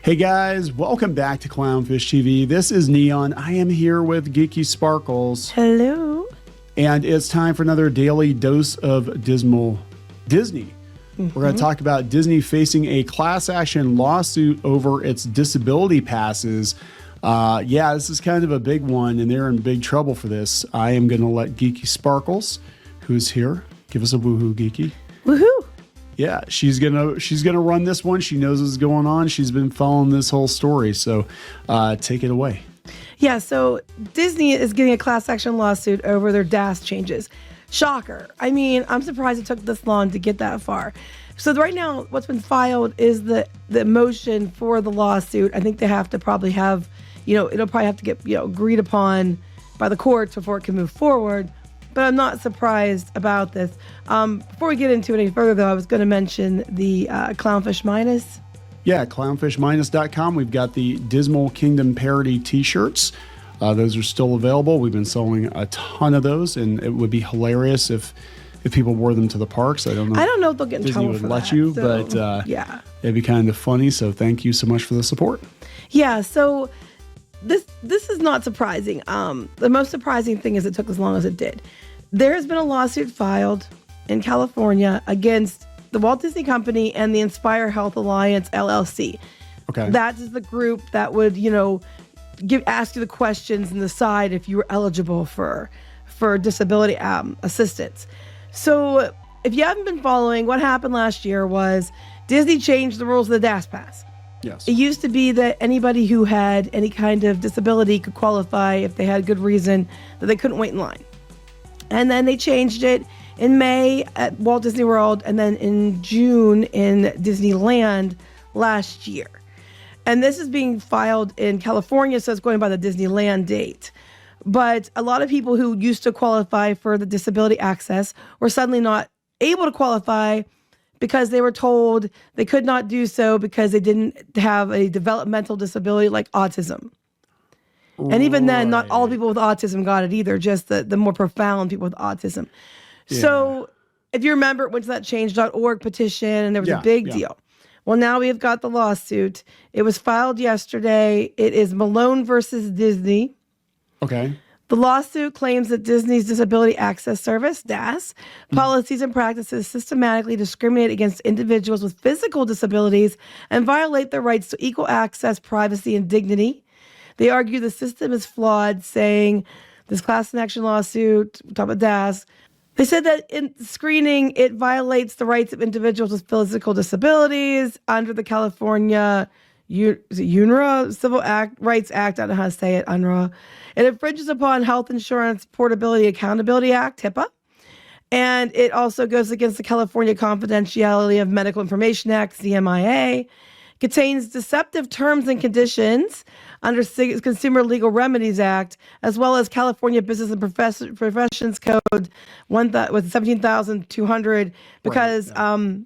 Hey guys, welcome back to Clownfish TV. This is Neon. I am here with Geeky Sparkles. Hello. And it's time for another daily dose of dismal Disney. We're going to talk about Disney facing a class action lawsuit over its disability passes. Yeah, this is kind of a big one, and they're in big trouble for this. I am going to let Geeky Sparkles, who's here, give us a woohoo, Geeky. Woohoo. Yeah, she's gonna run this one. She knows what's going on. She's been following this whole story. So take it away. Yeah, so Disney is getting a class action lawsuit over their DAS changes. Shocker. I mean, I'm surprised it took this long to get that far. So right now, what's been filed is the motion for the lawsuit. I think they have to probably have, it'll probably have to get, agreed upon by the courts before it can move forward. But I'm not surprised about this. Before we get into it any further, though, I was going to mention the Clownfish Minus. Yeah, clownfishminus.com. We've got the Dismal Kingdom parody t-shirts. Those are still available. We've been selling a ton of those, and it would be hilarious if people wore them to the parks. I don't know if they'll get in Disney trouble would for let that. you, So, but yeah, it'd be kind of funny. So thank you so much for the support. Yeah, so this is not surprising. The most surprising thing is it took as long as it did. There has been a lawsuit filed in California against the Walt Disney Company and the Inspire Health Alliance, LLC. Okay. That is the group that would, ask you the questions and decide if you were eligible for disability assistance. So if you haven't been following, what happened last year was Disney changed the rules of the DAS Pass. Yes. It used to be that anybody who had any kind of disability could qualify if they had good reason that they couldn't wait in line. And then they changed it in May at Walt Disney World and then in June in Disneyland last year. And this is being filed in California, so it's going by the Disneyland date. But a lot of people who used to qualify for the disability access were suddenly not able to qualify because they were told they could not do so because they didn't have a developmental disability like autism. And even then, not all people with autism got it either, just the more profound people with autism. Yeah. So if you remember, it went to that change.org petition, and there was a big deal. Well, now we've got the lawsuit. It was filed yesterday. It is Malone versus Disney. Okay. The lawsuit claims that Disney's Disability Access Service, DAS, policies and practices systematically discriminate against individuals with physical disabilities and violate their rights to equal access, privacy, and dignity. They argue the system is flawed, saying this class action lawsuit, top of DAS, they said that in screening, it violates the rights of individuals with physical disabilities under the California UNRRA Civil Rights Act. I don't know how to say it, UNRRA. It infringes upon Health Insurance Portability Accountability Act, HIPAA. And it also goes against the California Confidentiality of Medical Information Act, CMIA. Contains deceptive terms and conditions under Consumer Legal Remedies Act, as well as California Business and Professions Code with 17,200, because the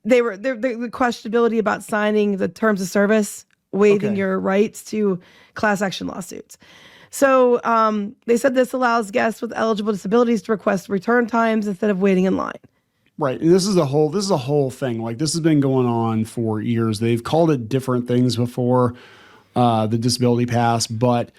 questionability about signing the terms of service, waiving your rights to class action lawsuits. So they said this allows guests with eligible disabilities to request return times instead of waiting in line. Right. And this is a whole thing. Like, this has been going on for years. They've called it different things before, the disability pass, but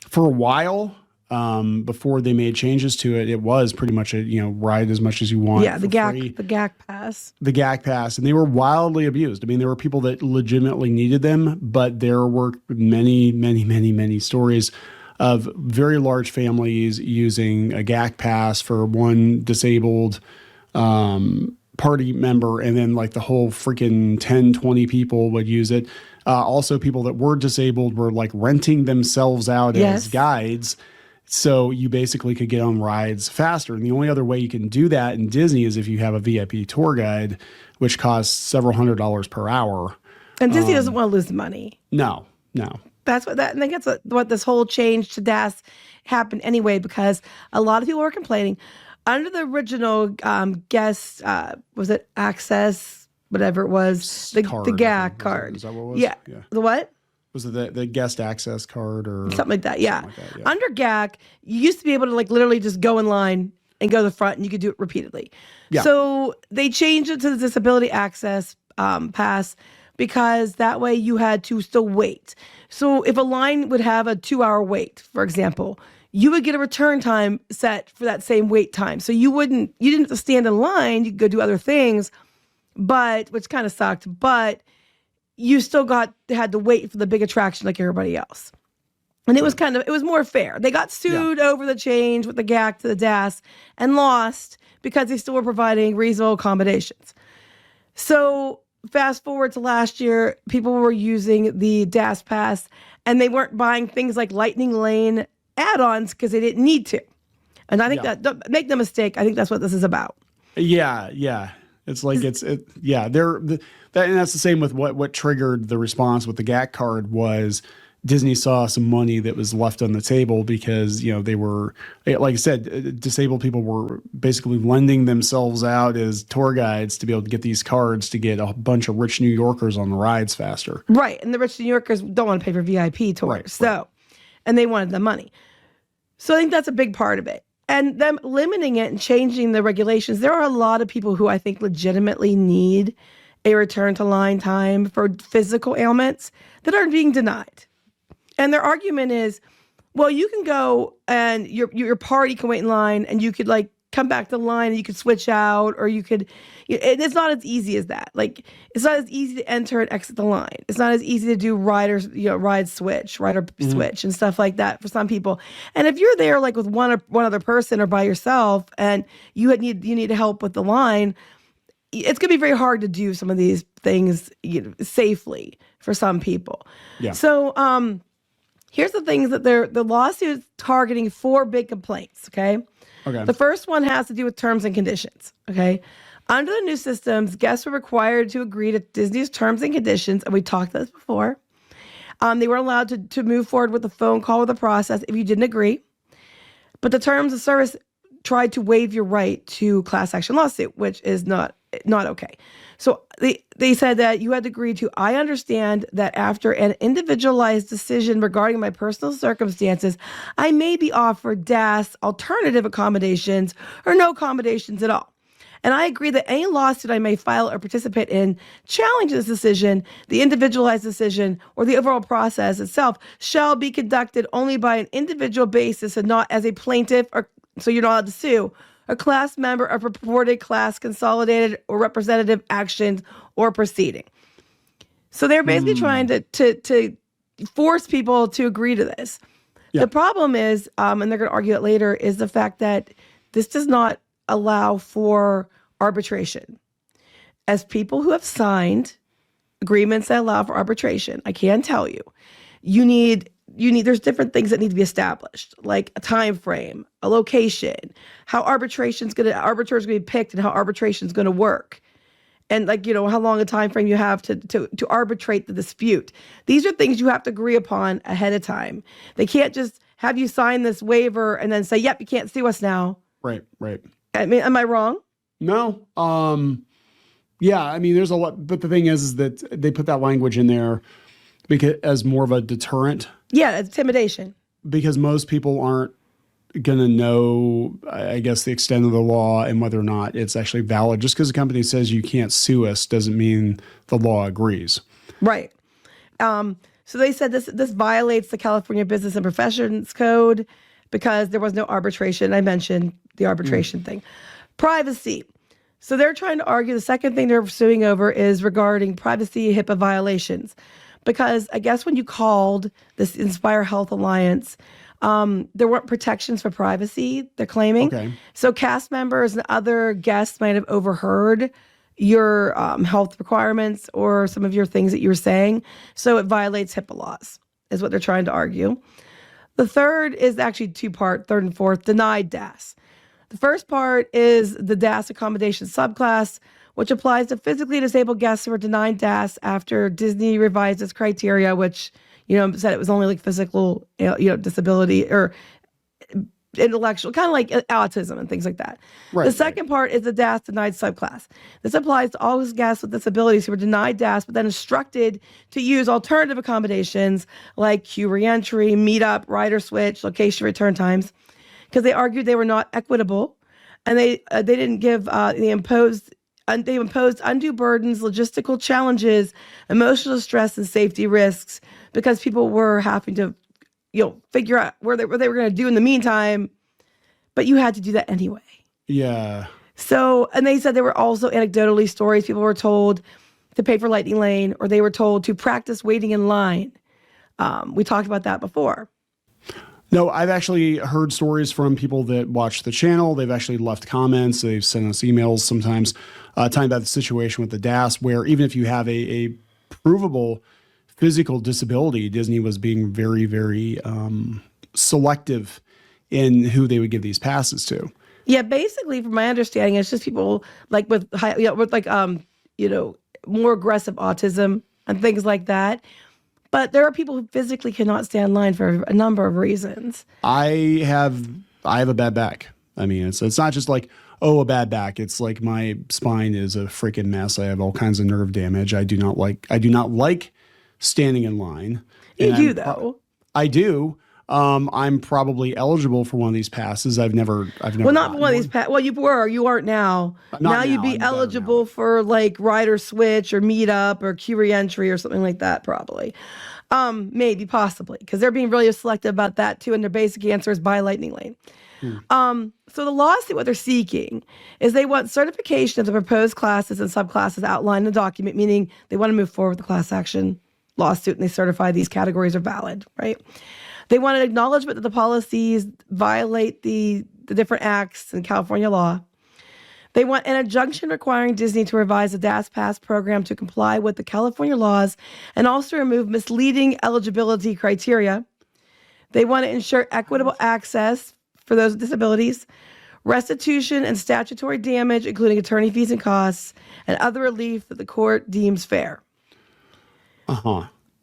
for a while, before they made changes to it, it was pretty much ride as much as you want. Yeah, the GAC pass. The GAC pass. And they were wildly abused. I mean, there were people that legitimately needed them, but there were many, many, many, many stories of very large families using a GAC pass for one disabled party member, and then like the whole freaking 10, 20 people would use it. Also, people that were disabled were like renting themselves out as guides. So you basically could get on rides faster. And the only other way you can do that in Disney is if you have a VIP tour guide, which costs several $100s per hour. And Disney doesn't want to lose money. No. I think that's what this whole change to DAS happened anyway, because a lot of people were complaining. Under the original guest, was it access, whatever it was, the GAC card. Is that what it was? Yeah. The what? Was it the guest access card or something like that? Yeah. Under GAC, you used to be able to like literally just go in line and go to the front, and you could do it repeatedly. Yeah. So they changed it to the disability access pass, because that way you had to still wait. So if a line would have a 2-hour wait, for example, you would get a return time set for that same wait time. So you didn't have to stand in line. You could go do other things, which kind of sucked, but you still had to wait for the big attraction like everybody else. And it was more fair. They got sued over the change with the GAC to the DAS and lost because they still were providing reasonable accommodations. So fast forward to last year, people were using the DAS pass and they weren't buying things like Lightning Lane add-ons because they didn't need to. And I think don't make no mistake, I think that's what this is about. Yeah. It's like and that's the same with what triggered the response with the GAC card was Disney saw some money that was left on the table because, they were, like I said, disabled people were basically lending themselves out as tour guides to be able to get these cards to get a bunch of rich New Yorkers on the rides faster. Right. And the rich New Yorkers don't want to pay for VIP tours. Right. And they wanted the money. So I think that's a big part of it. And them limiting it and changing the regulations, there are a lot of people who I think legitimately need a return to line time for physical ailments that are being denied. And their argument is, well, you can go and your party can wait in line and you could come back to the line and you could switch out, or you could, and it's not as easy as that. It's not as easy to enter and exit the line. It's not as easy to do rider switch and stuff like that for some people. And if you're there with one other person or by yourself and you need help with the line, it's going to be very hard to do some of these things safely for some people. Yeah. So, here's the things that the lawsuit is targeting 4 big complaints, okay? The first one has to do with terms and conditions, okay? Under the new systems, guests were required to agree to Disney's terms and conditions, and we talked about this before. They were allowed to move forward with a phone call with the process if you didn't agree. But the terms of service tried to waive your right to class action lawsuit, which is not okay. So they said that you had to agree to, I understand that after an individualized decision regarding my personal circumstances, I may be offered DAS alternative accommodations or no accommodations at all. And I agree that any lawsuit I may file or participate in challenging this decision, the individualized decision, or the overall process itself shall be conducted only by an individual basis and not as a plaintiff, or so you're not allowed to sue, a class member of a purported class consolidated or representative action or proceeding. So they're basically trying to force people to agree to this. Yeah. The problem is, and they're going to argue it later, is the fact that this does not allow for arbitration. As people who have signed agreements that allow for arbitration, I can tell you, there's different things that need to be established, like a time frame, a location, how arbiters going to be picked, and how arbitration is going to work, and how long a time frame you have to arbitrate the dispute. These are things you have to agree upon ahead of time. They can't just have you sign this waiver and then say, "Yep, you can't sue us now." Right. I mean, am I wrong? No. Yeah. There's a lot, but the thing is that they put that language in there because as more of a deterrent. Yeah, it's intimidation. Because most people aren't going to know, I guess, the extent of the law and whether or not it's actually valid. Just because a company says you can't sue us doesn't mean the law agrees. Right. So they said this violates the California Business and Professions Code because there was no arbitration. I mentioned the arbitration thing. Privacy. So they're trying to argue the second thing they're suing over is regarding privacy HIPAA violations. Because I guess when you called this Inspire Health Alliance, there weren't protections for privacy, they're claiming. Okay. So cast members and other guests might have overheard your health requirements or some of your things that you were saying. So it violates HIPAA laws, is what they're trying to argue. The third is actually third and fourth, denied DAS. The first part is the DAS accommodation subclass, which applies to physically disabled guests who are denied DAS after Disney revised its criteria, which, said it was only physical, disability or intellectual, kind of like autism and things like that. Right, the second part is the DAS denied subclass. This applies to all guests with disabilities who were denied DAS, but then instructed to use alternative accommodations like queue reentry, meetup, rider switch, location return times, because they argued they were not equitable, and they didn't give the imposed they imposed undue burdens, logistical challenges, emotional stress, and safety risks because people were having to, figure out what they were going to do in the meantime. But you had to do that anyway. Yeah. So, and they said there were also anecdotally stories people were told to pay for Lightning Lane, or they were told to practice waiting in line. We talked about that before. No, I've actually heard stories from people that watch the channel. They've actually left comments. They've sent us emails sometimes talking about the situation with the DAS, where even if you have a provable physical disability, Disney was being very, very selective in who they would give these passes to. Yeah, basically, from my understanding, it's just people like with more aggressive autism and things like that. But there are people who physically cannot stand in line for a number of reasons. I have a bad back. I mean, it's not just like, oh, a bad back. It's like my spine is a freaking mess. I have all kinds of nerve damage. I do not like standing in line. You do though. I do. I'm probably eligible for one of these passes. I've never. Well, not for one of these passes. Well, you were. You aren't now. Now you'd be eligible for like Ride or Switch or Meetup or Q Reentry or something like that, probably. Maybe, possibly, because they're being really selective about that too. And their basic answer is buy Lightning Lane. So the lawsuit, what they're seeking is they want certification of the proposed classes and subclasses outlined in the document, meaning they want to move forward with the class action lawsuit and they certify these categories are valid, right? They want an acknowledgement that the policies violate the different acts in California law. They want an injunction requiring Disney to revise the DAS Pass program to comply with the California laws and also remove misleading eligibility criteria. They want to ensure equitable access for those with disabilities, restitution and statutory damage, including attorney fees and costs, and other relief that the court deems fair.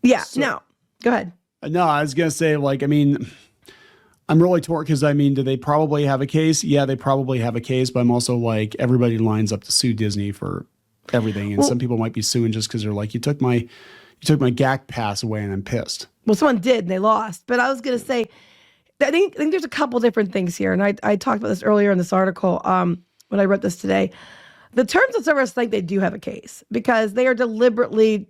Yeah, no, go ahead. No, I was going to say, I'm really torn because, do they probably have a case? Yeah, they probably have a case, but I'm also like, everybody lines up to sue Disney for everything. And some people might be suing just because they're like, you took my GAC pass away and I'm pissed. Well, someone did and they lost. But I was going to say, I think there's a couple different things here. And I talked about this earlier in this article when I wrote this today. The terms of service think they do have a case because they are deliberately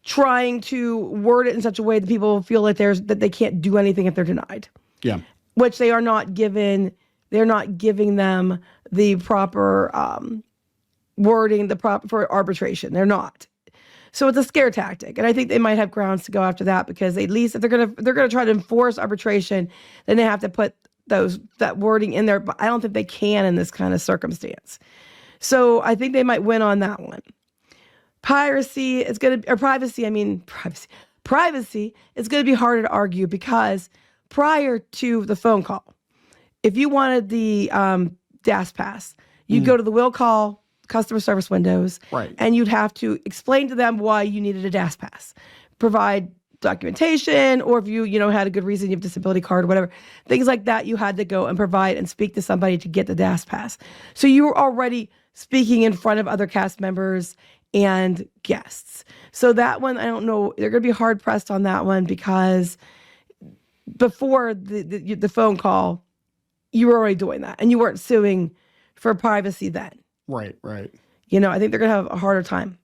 trying to word it in such a way that people feel like that they can't do anything if they're denied. Yeah. Which they are not given. They're not giving them the proper wording, for arbitration. They're not. So it's a scare tactic, and I think they might have grounds to go after that because at least if they're gonna try to enforce arbitration, then they have to put that wording in there. But I don't think they can in this kind of circumstance. So I think they might win on that one. Privacy is going to be harder to argue because prior to the phone call, if you wanted the DAS pass, you'd go to the will call customer service windows, right, and you'd have to explain to them why you needed a DAS pass, provide documentation, or if you had a good reason, you have a disability card or whatever, things like that, you had to go and provide and speak to somebody to get the DAS pass. So you were already speaking in front of other cast members and guests. So that one, I don't know, they're going to be hard pressed on that one because before the phone call, you were already doing that and you weren't suing for privacy then. Right. I think they're going to have a harder time.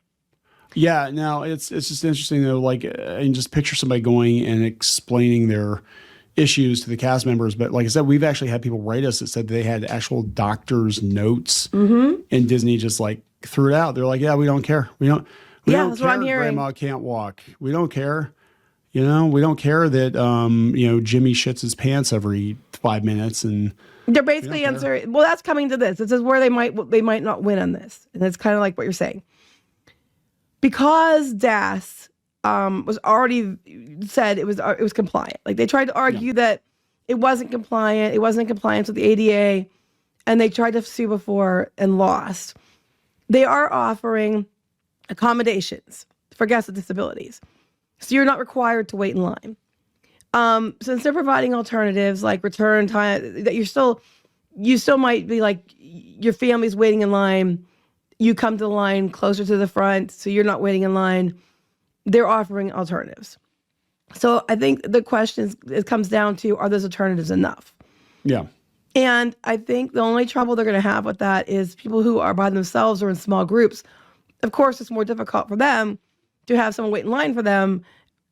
Yeah. Now it's just interesting though, and just picture somebody going and explaining their issues to the cast members. But like I said, we've actually had people write us that said they had actual doctor's notes and Disney just threw it out. They're like, yeah, we don't care. We don't that's care what I'm hearing. Grandma can't walk. We don't care. We don't care that, Jimmy shits his pants every 5 minutes. And they're basically answering, well, that's coming to this. This is where they might not win on this. And it's kind of like what you're saying. Because DAS was already said it was compliant. Like they tried to argue that it wasn't compliant. It wasn't in compliance with the ADA. And they tried to sue before and lost. They are offering accommodations for guests with disabilities. So you're not required to wait in line. Since they're providing alternatives like return time, that you still might be like your family's waiting in line. You come to the line closer to the front, so you're not waiting in line. They're offering alternatives. So I think the question it comes down to, are those alternatives enough? Yeah. And I think the only trouble they're going to have with that is people who are by themselves or in small groups. Of course, it's more difficult for them to have someone wait in line for them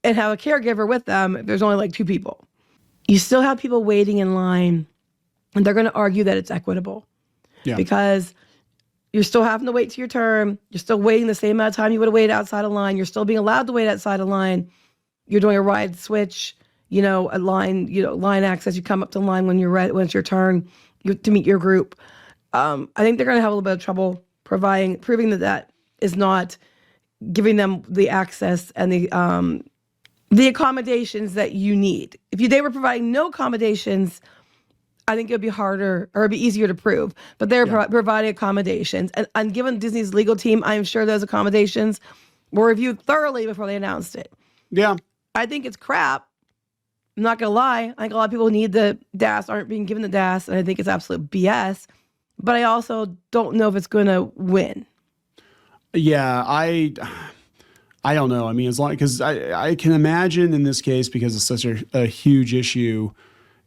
and have a caregiver with them if there's only like 2 people. You still have people waiting in line, and they're going to argue that it's equitable. Yeah. Because you're still having to wait to your turn. You're still waiting the same amount of time you would have waited outside of line. You're still being allowed to wait outside of line. You're doing a ride switch, a line, line access. You come up to line when you're ready, when it's your turn to meet your group. I think they're going to have a little bit of trouble proving that is not giving them the access and the accommodations that you need. If they were providing no accommodations, I think it would be harder or it'd be easier to prove. But they're providing accommodations. And given Disney's legal team, I'm sure those accommodations were reviewed thoroughly before they announced it. Yeah. I think it's crap. I'm not going to lie. I think a lot of people who need the DAS aren't being given the DAS, and I think it's absolute BS. But I also don't know if it's going to win. Yeah, I don't know. I mean, because I can imagine in this case, because it's such a huge issue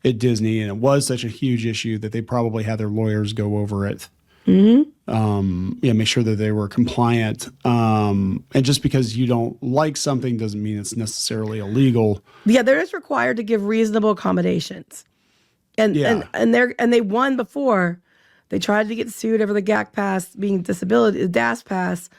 at Disney, and it was such a huge issue that they probably had their lawyers go over it. Make sure that they were compliant. And just because you don't like something doesn't mean it's necessarily illegal. Yeah, they're just required to give reasonable accommodations. And they won before. They tried to get sued over the GAC pass being disability, the DAS pass,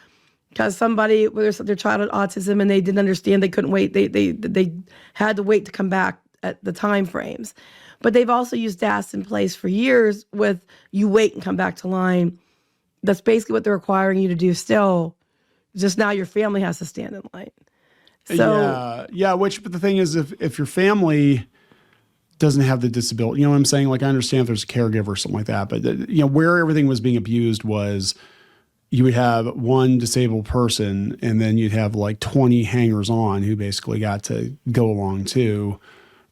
because somebody with their child had autism and they didn't understand, they couldn't wait. They had to wait to come back at the time frames. But they've also used DAS in place for years with you wait and come back to line. That's basically what they're requiring you to do still. Just now your family has to stand in line. So but the thing is, if your family doesn't have the disability, you know what I'm saying? Like, I understand if there's a caregiver or something like that, but where everything was being abused was you would have one disabled person and then you'd have like 20 hangers on who basically got to go along too.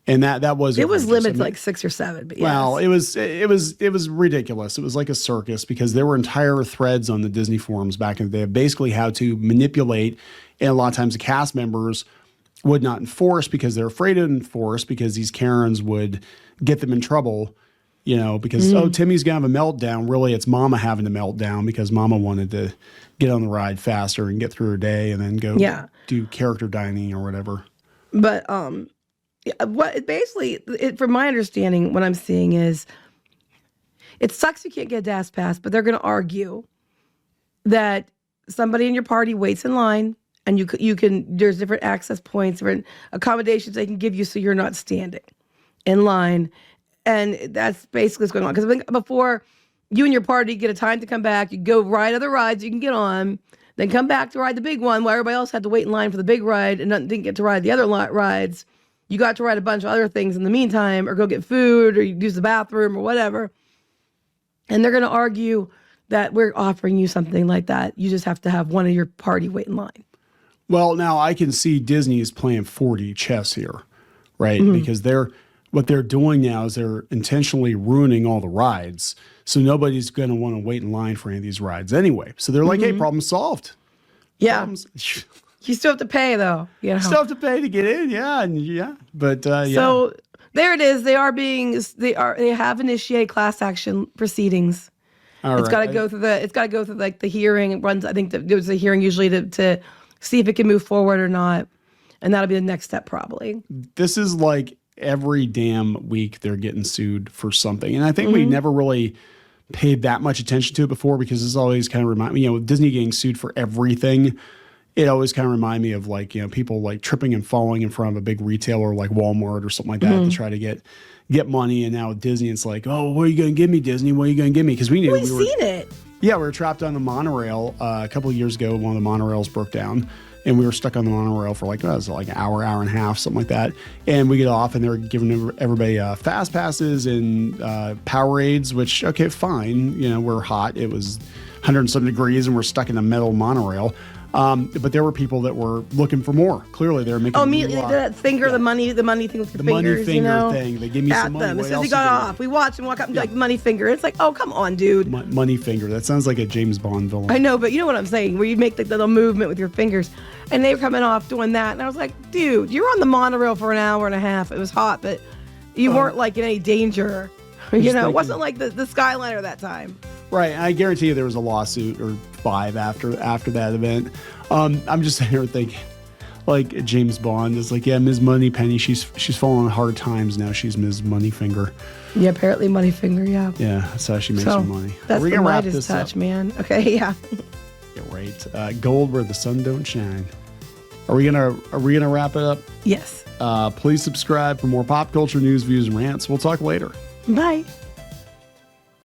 And that was limited to like 6 or 7. But yes. Well, it was ridiculous. It was like a circus because there were entire threads on the Disney forums back in the day of basically how to manipulate, and a lot of times the cast members would not enforce because they're afraid to enforce because these Karens would get them in trouble. Because Timmy's gonna have a meltdown. Really, it's Mama having a meltdown because Mama wanted to get on the ride faster and get through her day and then go do character dining or whatever. But from my understanding, what I'm seeing is it sucks you can't get a DAS pass, but they're going to argue that somebody in your party waits in line and you can there's different access points, different accommodations they can give you so you're not standing in line. And that's basically what's going on. Because before you and your party get a time to come back, you go ride other rides you can get on, then come back to ride the big one while everybody else had to wait in line for the big ride and didn't get to ride the other rides. You got to ride a bunch of other things in the meantime, or go get food, or use the bathroom, or whatever. And they're going to argue that we're offering you something like that. You just have to have one of your party wait in line. Well, now I can see Disney is playing 4D chess here, right? Because what they're doing now is they're intentionally ruining all the rides. So nobody's going to want to wait in line for any of these rides anyway. So they're like, hey, problem solved. Yeah. You still have to pay, though. Still have to pay to get in, But So there it is. They have initiated class action proceedings. It's got to go through the hearing. It runs. I think there's a hearing usually to see if it can move forward or not, and that'll be the next step probably. This is like every damn week they're getting sued for something, and I think we never really paid that much attention to it before because this always kind of remind me, with Disney getting sued for everything. It always kind of remind me of people like tripping and falling in front of a big retailer like Walmart or something like that to try to get money. And now with Disney, it's like, oh, what are you going to give me, Disney? What are you going to give me? Because we knew we've seen it. Yeah, we were trapped on the monorail a couple of years ago. One of the monorails broke down, and we were stuck on the monorail for like an hour and a half, something like that. And we get off, and they're giving everybody fast passes and Powerades, which, okay, fine. We're hot. It was 100 and some degrees, and we're stuck in a metal monorail. But there were people that were looking for more. Clearly, they were making. Immediately that finger, the money thing with your fingers. Money finger thing. They give me some money. As soon as he got off, we watched him walk up and do like money finger. It's like, oh, come on, dude. Money finger. That sounds like a James Bond villain. I know, but you know what I'm saying, where you make the little movement with your fingers, and they were coming off doing that, and I was like, dude, you're on the monorail for an hour and a half. It was hot, but you weren't like in any danger. It wasn't like the Skyliner that time. Right. I guarantee you there was a lawsuit or 5 after that event. I'm just sitting here thinking, like James Bond is like, yeah, Ms. Moneypenny, she's fallen on hard times now. She's Ms. Moneyfinger. Yeah, apparently Moneyfinger, yeah. Yeah, that's how she makes her money. That's the Midas touch, man. Okay, yeah. Yeah, right. Gold where the sun don't shine. Are we gonna wrap it up? Yes. Please subscribe for more pop culture news, views, and rants. We'll talk later. Bye.